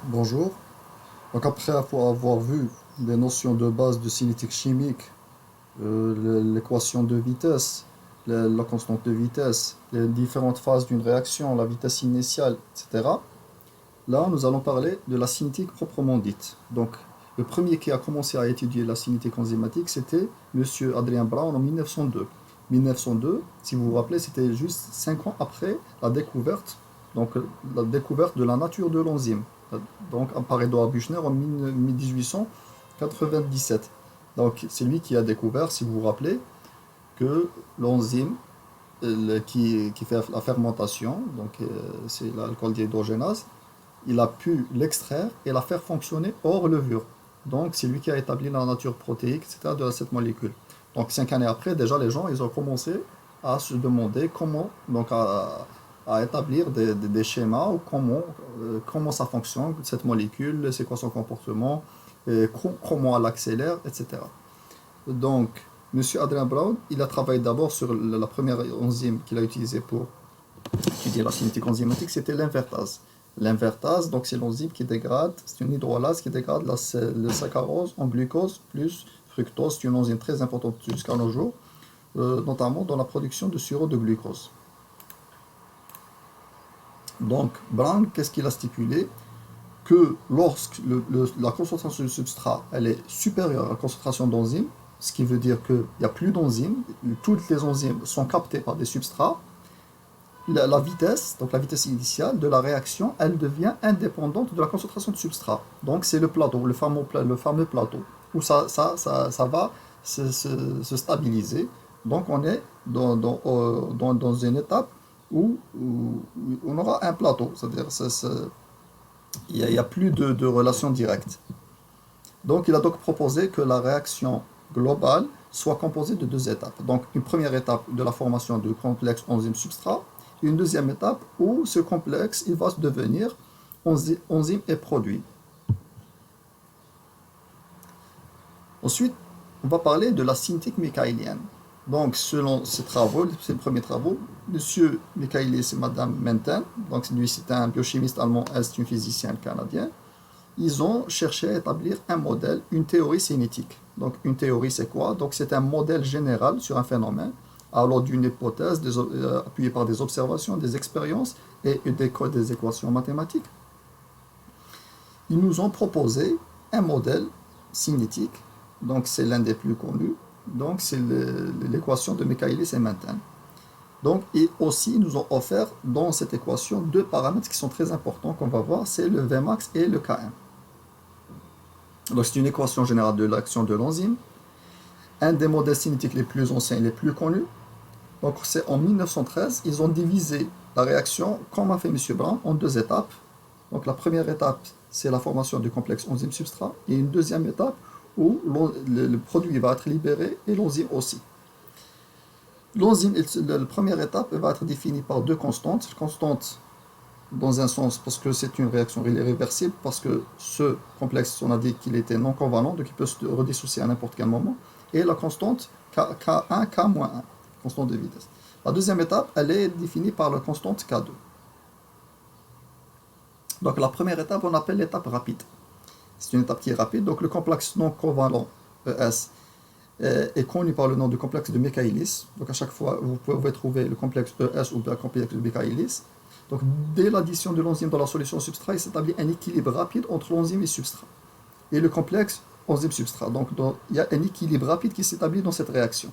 Bonjour. Donc après avoir vu les notions de base de cinétique chimique, l'équation de vitesse, la constante de vitesse, les différentes phases d'une réaction, la vitesse initiale, etc. Là, nous allons parler de la cinétique proprement dite. Donc, le premier qui a commencé à étudier la cinétique enzymatique, c'était Monsieur Adrien Brown en 1902. 1902, si vous vous rappelez, c'était juste 5 ans après donc la découverte de la nature de l'enzyme. Donc, par Edouard Buchner en 1897. Donc, c'est lui qui a découvert, si vous vous rappelez, que l'enzyme qui fait la fermentation, donc c'est l'alcool dihydrogénase, il a pu l'extraire et la faire fonctionner hors levure. Donc c'est lui qui a établi la nature protéique, etc. de cette molécule. Donc 5 années après, déjà les gens, ils ont commencé à se demander comment, donc à établir des schémas ou comment ça fonctionne, cette molécule, c'est quoi son comportement, et comment elle accélère, etc. Donc, Monsieur Adrien Brown, il a travaillé d'abord sur la première enzyme qu'il a utilisée pour étudier la cinétique enzymatique, c'était l'invertase. L'invertase, donc c'est l'enzyme qui dégrade, c'est une hydrolase qui dégrade le saccharose en glucose plus fructose. C'est une enzyme très importante jusqu'à nos jours, notamment dans la production de sirop de glucose. Donc, Brown, qu'est-ce qu'il a stipulé? Que lorsque la concentration du substrat elle est supérieure à la concentration d'enzymes, ce qui veut dire qu'il n'y a plus d'enzymes, toutes les enzymes sont captées par des substrats, la vitesse, donc la vitesse initiale de la réaction, elle devient indépendante de la concentration de substrat. Donc c'est le plateau, le fameux plateau, où ça va se stabiliser. Donc on est dans une étape où on aura un plateau, c'est-à-dire il n'y a plus de relation directe. Donc il a donc proposé que la réaction globale soit composée de deux étapes. Donc une première étape de la formation du complexe enzyme-substrat, et une deuxième étape où ce complexe il va se devenir enzyme et produit. Ensuite, on va parler de la cinétique michaélienne. Donc, selon ces premiers travaux, M. Michaelis et Mme Menten, donc lui c'était un biochimiste allemand, elle c'est une physicienne canadienne, ils ont cherché à établir un modèle, une théorie cinétique. Donc une théorie c'est quoi? Donc c'est un modèle général sur un phénomène, alors d'une hypothèse appuyée par des observations, des expériences et des équations mathématiques. Ils nous ont proposé un modèle cinétique, donc c'est l'un des plus connus, donc c'est l'équation de Michaelis et Menten. Donc, et aussi, ils nous ont offert dans cette équation deux paramètres qui sont très importants qu'on va voir, c'est le Vmax et le Km. Donc, c'est une équation générale de l'action de l'enzyme, un des modèles cinétiques les plus anciens et les plus connus. Donc, c'est en 1913, ils ont divisé la réaction, comme a fait M. Brown, en deux étapes. Donc, la première étape, c'est la formation du complexe enzyme-substrat, et une deuxième étape où le produit va être libéré et l'enzyme aussi. L'enzyme, la première étape va être définie par deux constantes. Constante dans un sens parce que c'est une réaction irréversible, parce que ce complexe, on a dit qu'il était non covalent, donc il peut se redissocier à n'importe quel moment. Et la constante K1, K-1, constante de vitesse. La deuxième étape, elle est définie par la constante K2. Donc la première étape, on appelle l'étape rapide. C'est une étape qui est rapide, donc le complexe non covalent ES est connu par le nom de complexe de Michaelis. Donc à chaque fois, vous pouvez trouver le complexe ES ou le complexe de Michaelis. Donc dès l'addition de l'enzyme dans la solution substrat, il s'établit un équilibre rapide entre l'enzyme et le substrat. Et le complexe enzyme-substrat. Donc il y a un équilibre rapide qui s'établit dans cette réaction.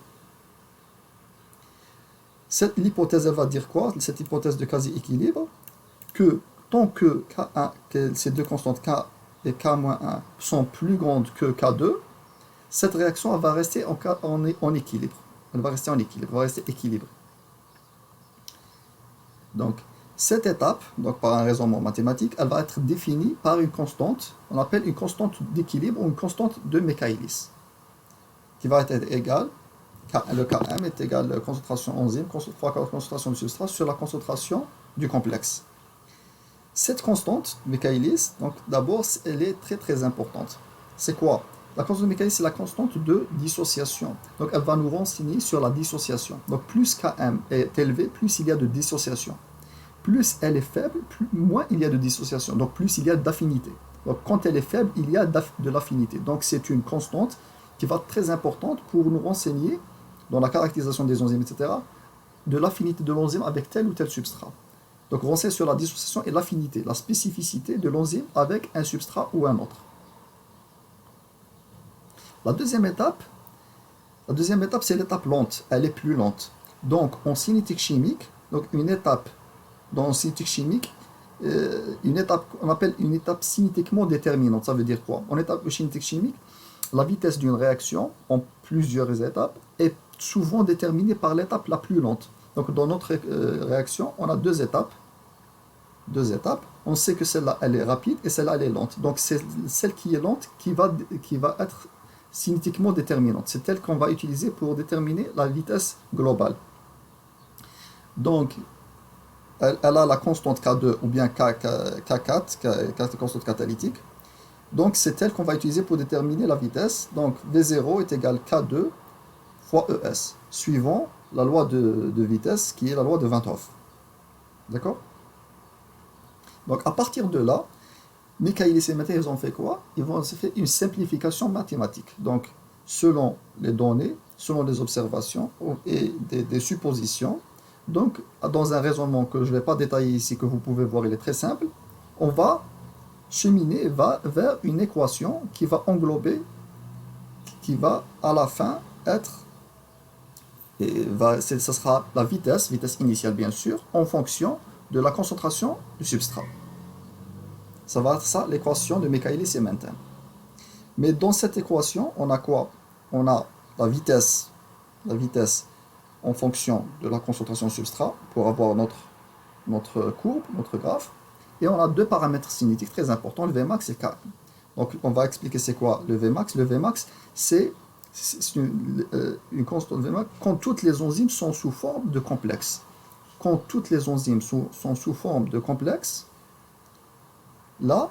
L'hypothèse, elle va dire quoi? Cette hypothèse de quasi-équilibre, que tant que K1, que ces deux constantes K et K-1 sont plus grandes que K2, cette réaction elle va rester en équilibre. Elle va rester en équilibre, elle va rester équilibrée. Donc, cette étape, donc par un raisonnement mathématique, elle va être définie par une constante, on appelle une constante d'équilibre ou une constante de Michaelis, qui va être égale, le Km est égal à la concentration enzyme fois la concentration du substrat sur la concentration du complexe. Cette constante, Michaelis, donc d'abord, elle est très très importante. C'est quoi? La constante de Michaelis, c'est la constante de dissociation. Donc elle va nous renseigner sur la dissociation. Donc plus Km est élevé, plus il y a de dissociation. plus elle est faible, moins il y a de dissociation. Donc plus il y a d'affinité. Donc quand elle est faible, il y a de l'affinité. Donc c'est une constante qui va être très importante pour nous renseigner dans la caractérisation des enzymes, etc., de l'affinité de l'enzyme avec tel ou tel substrat. Donc on renseigne sur la dissociation et l'affinité, la spécificité de l'enzyme avec un substrat ou un autre. La deuxième étape, c'est l'étape lente. Elle est plus lente. Donc en cinétique chimique, donc une étape dans cinétique chimique, une étape qu'on appelle une étape cinétiquement déterminante. Ça veut dire quoi? En étape de cinétique chimique, la vitesse d'une réaction en plusieurs étapes est souvent déterminée par l'étape la plus lente. Donc dans notre réaction, on a deux étapes. On sait que celle-là, elle est rapide et celle-là, elle est lente. Donc c'est celle qui est lente qui va être cinétiquement déterminante. C'est elle qu'on va utiliser pour déterminer la vitesse globale. Donc, elle a la constante K2 ou bien K4, constante catalytique. Donc, c'est elle qu'on va utiliser pour déterminer la vitesse. Donc, V0 est égal K2 fois ES, suivant la loi de vitesse qui est la loi de 20 Hoff. D'accord? Donc, à partir de là, Michaelis et Menten, ils ont fait quoi? Ils vont faire une simplification mathématique. Donc, selon les données, selon les observations et des suppositions. Donc, dans un raisonnement que je ne vais pas détailler ici, que vous pouvez voir, il est très simple, on va cheminer vers une équation qui va englober, qui va à la fin être, ça sera la vitesse initiale bien sûr, en fonction de la concentration du substrat. Ça va être ça l'équation de Michaelis et Menten. Mais dans cette équation, on a quoi? On a la vitesse en fonction de la concentration substrat pour avoir notre courbe, notre graphe. Et on a deux paramètres cinétiques très importants, le Vmax et le Km. Donc on va expliquer c'est quoi le Vmax. Le Vmax, c'est une constante Vmax quand toutes les enzymes sont sous forme de complexe. Quand toutes les enzymes sont sous forme de complexe, là,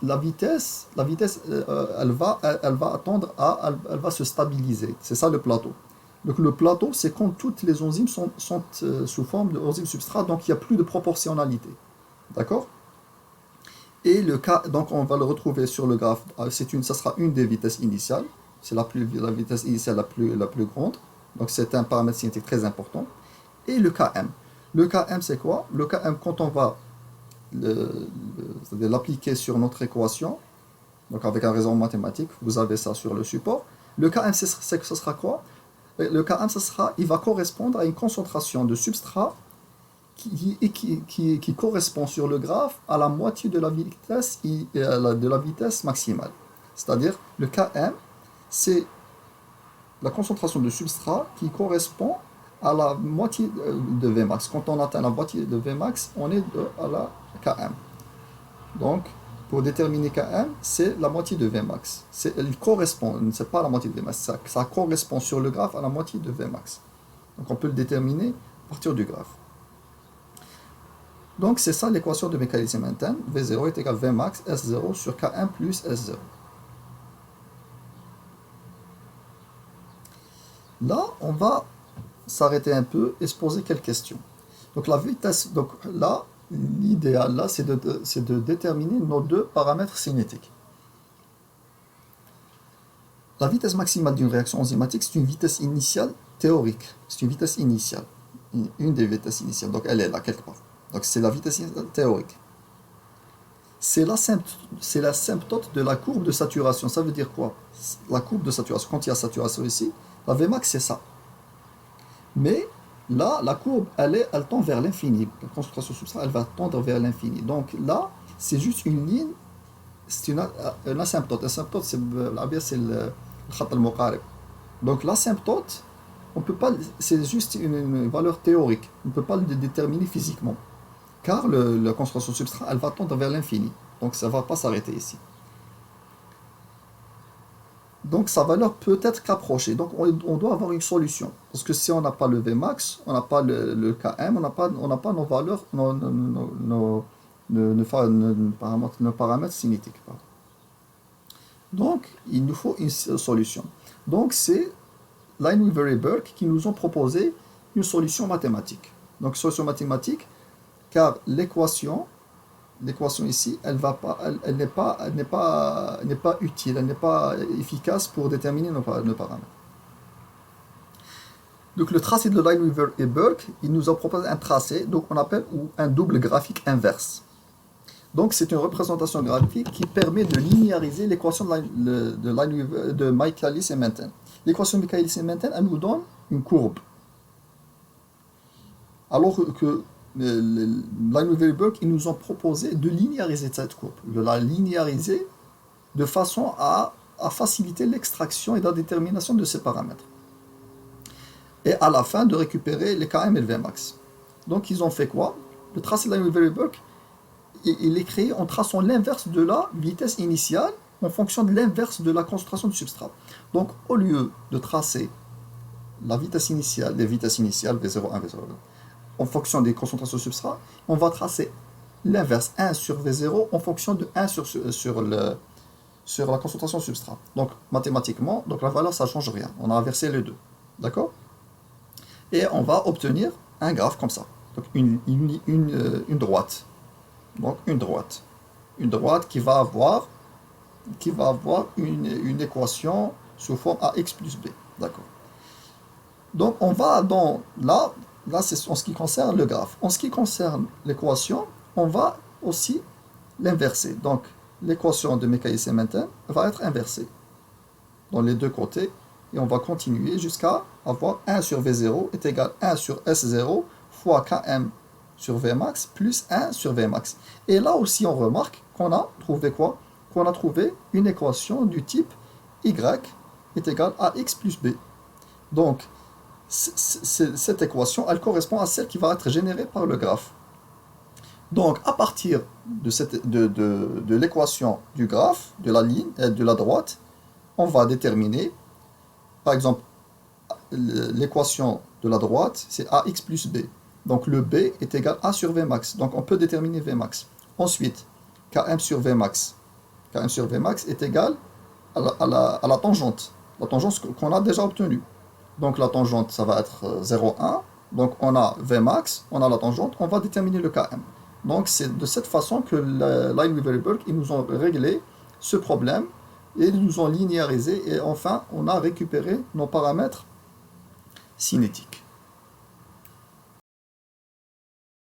la vitesse elle va attendre elle va se stabiliser. C'est ça le plateau. Donc le plateau, c'est quand toutes les enzymes sont sous forme d'enzymes substrat, donc il n'y a plus de proportionnalité. D'accord? Et le cas, donc on va le retrouver sur le graphe, ça sera une des vitesses initiales, c'est la vitesse initiale la plus grande, donc c'est un paramètre cinétique très important. Et le Km. Le Km, c'est quoi? Le Km, quand on va l'appliquer sur notre équation, donc avec un raisonnement mathématique, vous avez ça sur le support. Le Km, ce sera quoi? Le Km, il va correspondre à une concentration de substrat qui correspond sur le graphe à la moitié de la vitesse maximale. C'est-à-dire, le Km, c'est la concentration de substrat qui correspond à la moitié de Vmax. Quand on atteint la moitié de Vmax, on est à la Km. Donc, pour déterminer Km, c'est la moitié de Vmax. Il correspond, c'est pas la moitié de Vmax, ça correspond sur le graphe à la moitié de Vmax. Donc, on peut le déterminer à partir du graphe. Donc, c'est ça l'équation de Michaelis et Menten. V0 est égal à Vmax S0 sur Km plus S0. Là, on va s'arrêter un peu et se poser quelques questions. Donc, la vitesse, donc là, l'idéal, là, c'est de déterminer nos deux paramètres cinétiques. La vitesse maximale d'une réaction enzymatique, c'est une vitesse initiale théorique. C'est une vitesse initiale. Une des vitesses initiales. Donc, elle est là, quelque part. Donc, c'est la vitesse initiale théorique. C'est l'asymptote de la courbe de saturation. Ça veut dire quoi? La courbe de saturation. Quand il y a saturation ici, la Vmax, c'est ça. Mais là, la courbe, elle tend vers l'infini. La concentration substrat, elle va tendre vers l'infini. Donc là, c'est juste une ligne, c'est un asymptote. L'asymptote, c'est le khat al-muqarib. Donc l'asymptote, c'est juste une valeur théorique. On ne peut pas le déterminer physiquement. Car la concentration substrat, elle va tendre vers l'infini. Donc ça ne va pas s'arrêter ici. Donc sa valeur peut être qu'approchée. Donc on doit avoir une solution. Parce que si on n'a pas le Vmax, on n'a pas le Km, on n'a pas nos valeurs, nos paramètres cinétiques. Donc il nous faut une solution. Donc c'est Lineweaver et Burke qui nous ont proposé une solution mathématique. Donc solution mathématique, car l'équation ici, elle n'est pas utile, elle n'est pas efficace pour déterminer nos paramètres. Donc le tracé de Lineweaver et Burke, il nous a proposé un tracé, donc on appelle un double graphique inverse. Donc c'est une représentation graphique qui permet de linéariser l'équation de Michaelis et Menten. L'équation de Michaelis et Menten, elle nous donne une courbe. Alors que Lineweaver et Burke, ils nous ont proposé de linéariser cette courbe, de la linéariser de façon à faciliter l'extraction et la détermination de ces paramètres. Et à la fin, de récupérer les Km et le Vmax. Donc ils ont fait quoi? Le tracé de Lineweaver et Burke, il est créé en traçant l'inverse de la vitesse initiale en fonction de l'inverse de la concentration du substrat. Donc au lieu de tracer la vitesse initiale, les vitesses initiales V0, 1, V0, en fonction des concentrations de substrat, on va tracer l'inverse 1 sur V0 en fonction de 1 sur la concentration de substrat. Donc mathématiquement, donc la valeur ça ne change rien. On a inversé les deux. D'accord? Et on va obtenir un graphe comme ça. Donc une droite. Donc une droite qui va avoir une équation sous forme ax plus b. D'accord. Donc on va là c'est en ce qui concerne le graphe. En ce qui concerne l'équation, on va aussi l'inverser. Donc l'équation de Michaelis et Menten va être inversée dans les deux côtés. Et on va continuer jusqu'à avoir 1 sur V0 est égal à 1 sur S0 fois Km sur Vmax plus 1 sur Vmax. Et là aussi, on remarque qu'on a trouvé quoi? Qu'on a trouvé une équation du type Y est égal à X plus B. Donc, cette équation, elle correspond à celle qui va être générée par le graphe. Donc, à partir de l'équation du graphe, de la ligne, de la droite, on va déterminer, par exemple, l'équation de la droite, c'est AX plus B. Donc le B est égal à A sur Vmax. Donc on peut déterminer Vmax. Ensuite, Km sur Vmax. Km sur Vmax est égal à la tangente. La tangente qu'on a déjà obtenue. Donc la tangente, ça va être 0,1. Donc on a Vmax, on a la tangente, on va déterminer le Km. Donc c'est de cette façon que Lineweaver et Burke, ils nous ont réglé ce problème et ils nous ont linéarisé et enfin on a récupéré nos paramètres cinétiques.